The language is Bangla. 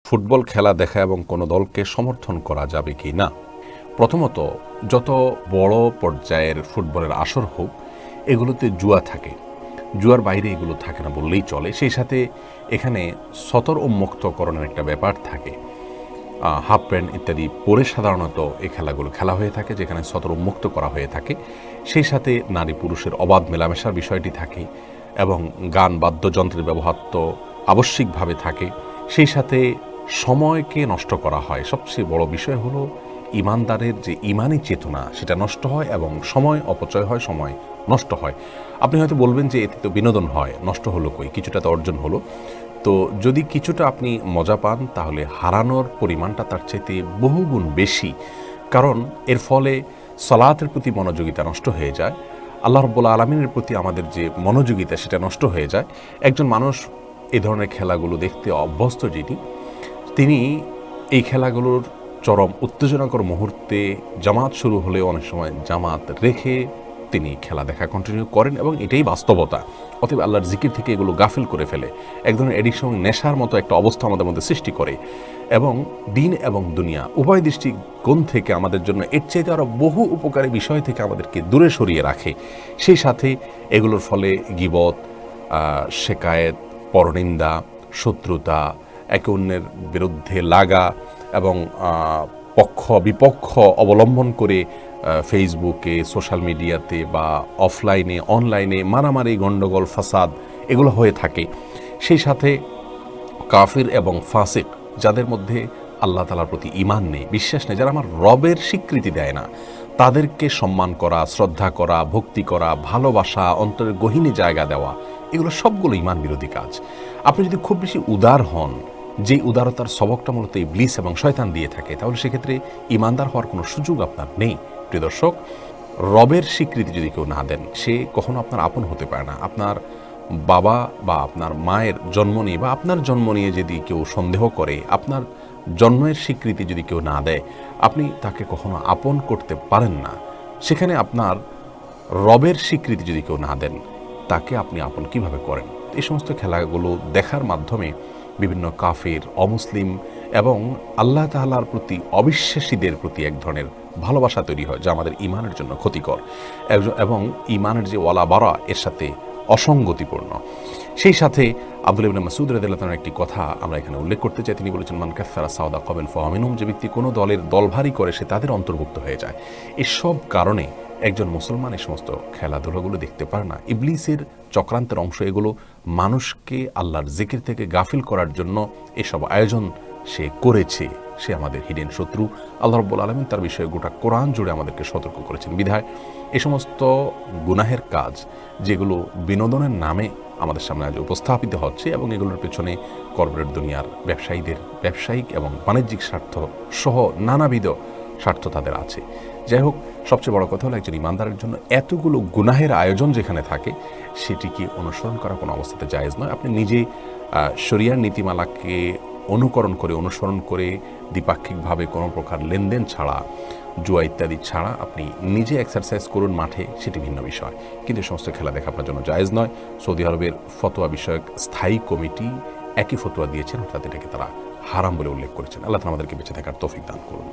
ফুটবল খেলা দেখা এবং কোনো দলকে সমর্থন করা যাবে কি না। প্রথমত, যত বড় পর্যায়ের ফুটবলের আসর হোক, এগুলোতে জুয়া থাকে। জুয়ার বাইরে এগুলো থাকে না বললেই চলে। সেই সাথে এখানে সতর উন্মুক্তকরণের একটা ব্যাপার থাকে। হাফ প্যান্ট ইত্যাদি পরে সাধারণত এই খেলাগুলো খেলা হয়ে থাকে, যেখানে সতর উন্মুক্ত করা হয়ে থাকে। সেই সাথে নারী পুরুষের অবাধ মেলামেশার বিষয়টি থাকে এবং গান বাদ্যযন্ত্রের ব্যবহার তো আবশ্যিকভাবে থাকে। সেই সাথে সময়কে নষ্ট করা হয়। সবচেয়ে বড় বিষয় হলো ইমানদারের যে ইমানি চেতনা সেটা নষ্ট হয় এবং সময় অপচয় হয়, সময় নষ্ট হয়। আপনি হয়তো বলবেন যে এতে তো বিনোদন হয়, নষ্ট হলো কই, কিছুটা তো অর্জন হলো। তো যদি কিছুটা আপনি মজা পান তাহলে হারানোর পরিমাণটা তার চাইতে বহুগুণ বেশি। কারণ এর ফলে সালাতের প্রতি মনোযোগিতা নষ্ট হয়ে যায়, আল্লাহ রাব্বুল আলামিনের প্রতি আমাদের যে মনোযোগিতা সেটা নষ্ট হয়ে যায়। একজন মানুষ এই ধরনের খেলাগুলো দেখতে অভ্যস্ত তিনি এই খেলাগুলোর চরম উত্তেজনাকর মুহূর্তে জামাত শুরু হলেও অনেক সময় জামাত রেখে তিনি খেলা দেখা কন্টিনিউ করেন এবং এটাই বাস্তবতা। অতএব আল্লাহর জিকির থেকে এগুলো গাফিল করে ফেলে, এক ধরনের এডিকশন, নেশার মতো একটা অবস্থা আমাদের মধ্যে সৃষ্টি করে এবং দিন এবং দুনিয়া উভয় দৃষ্টিকোণ থেকে আমাদের জন্য এর চাইতে আরও বহু উপকারী বিষয় থেকে আমাদেরকে দূরে সরিয়ে রাখে। সেই সাথে এগুলোর ফলে গীবত, শেকায়েত, পরনিন্দা, শত্রুতা, একে অন্যের বিরুদ্ধে লাগা এবং পক্ষ বিপক্ষ অবলম্বন করে ফেসবুকে, সোশ্যাল মিডিয়াতে বা অফলাইনে অনলাইনে মারামারি, গণ্ডগোল, ফাসাদ এগুলো হয়ে থাকে। সেই সাথে কাফির এবং ফাসিক, যাদের মধ্যে আল্লাহ তাআলার প্রতি ঈমান নেই, বিশ্বাস নেই, যারা আমার রবের স্বীকৃতি দেয় না, তাদেরকে সম্মান করা, শ্রদ্ধা করা, ভক্তি করা, ভালোবাসা, অন্তরের গহীনে জায়গা দেওয়া, এগুলো সবগুলো ঈমান বিরোধী কাজ। আপনি যদি খুব বেশি উদার হন, যেই উদারতার সবকটা মূলত ইবলিস এবং শয়তান দিয়ে থাকে, তাহলে সেক্ষেত্রে ঈমানদার হওয়ার কোনো সুযোগ আপনার নেই। প্রিয় দর্শক, রবের স্বীকৃতি যদি কেউ না দেন, সে কখনো আপনার আপন হতে পারে না। আপনার বাবা বা আপনার মায়ের জন্ম নিয়ে বা আপনার জন্ম নিয়ে যদি কেউ সন্দেহ করে, আপনার জন্মের স্বীকৃতি যদি কেউ না দেয়, আপনি তাকে কখনো আপন করতে পারেন না। সেখানে আপনার রবের স্বীকৃতি যদি কেউ না দেন, তাকে আপনি আপন কিভাবে করেন? এই সমস্ত খেলাগুলো দেখার মাধ্যমে বিভিন্ন কাফির, অমুসলিম এবং আল্লাহ তাআলার প্রতি অবিশ্বাসীদের প্রতি এক ধরনের ভালোবাসা তৈরি হয়, যা আমাদের ঈমানের জন্য ক্ষতিকর এবং ঈমানের যে ওয়ালা বারা এর সাথে অসঙ্গতিপূর্ণ। সেই সাথে আব্দুল্লাহ ইবনে মাসউদ রাদিয়াল্লাহু তাআলার একটি কথা আমরা এখানে উল্লেখ করতে চাই। তিনি বলেছেন, মান কাফারা সাওদা ক্বাবিল ফাহুয়া মিনহুম, যে ব্যক্তি কোনো দলের দলভারী করে সে তাদের অন্তর্ভুক্ত হয়ে যায়। এসব কারণে একজন মুসলমান এই সমস্ত খেলাধুলাগুলো দেখতে পারে না। ইবলিসের চক্রান্তের অংশ এগুলো। মানুষকে আল্লাহর জিকির থেকে গাফিল করার জন্য এসব আয়োজন সে করেছে। সে আমাদের হিডেন শত্রু। আল্লাহ রাব্বুল আলামিন তার বিষয়ে গোটা কোরআন জুড়ে আমাদেরকে সতর্ক করেছেন। বিধায় এ সমস্ত গুনাহের কাজ, যেগুলো বিনোদনের নামে আমাদের সামনে আজ উপস্থাপিত হচ্ছে এবং এগুলোর পেছনে কর্পোরেট দুনিয়ার ব্যবসায়ীদের ব্যবসায়িক এবং বাণিজ্যিক স্বার্থ সহ নানাবিধ স্বার্থ তাদের আছে। যাই হোক, সবচেয়ে বড় কথা হলো একজন ইমানদারের জন্য এতগুলো গুনাহের আয়োজন যেখানে থাকে, সেটিকে অনুসরণ করা কোনো অবস্থাতে জায়েজ নয়। আপনি নিজে শরিয়ার নীতিমালাকে অনুসরণ করে দ্বিপাক্ষিকভাবে কোনো প্রকার লেনদেন ছাড়া, জুয়া ইত্যাদি ছাড়া আপনি নিজে এক্সারসাইজ করুন মাঠে, সেটি ভিন্ন বিষয়। কিন্তু এই সমস্ত খেলা দেখা আপনার জন্য জায়েজ নয়। সৌদি আরবের ফতোয়া বিষয়ক স্থায়ী কমিটি একই ফতোয়া দিয়েছেন, অর্থাৎ এটাকে তারা হারাম বলে উল্লেখ করেছেন। আল্লাহ তাআলা আমাদেরকে বেঁচে থাকার তৌফিক দান করুন।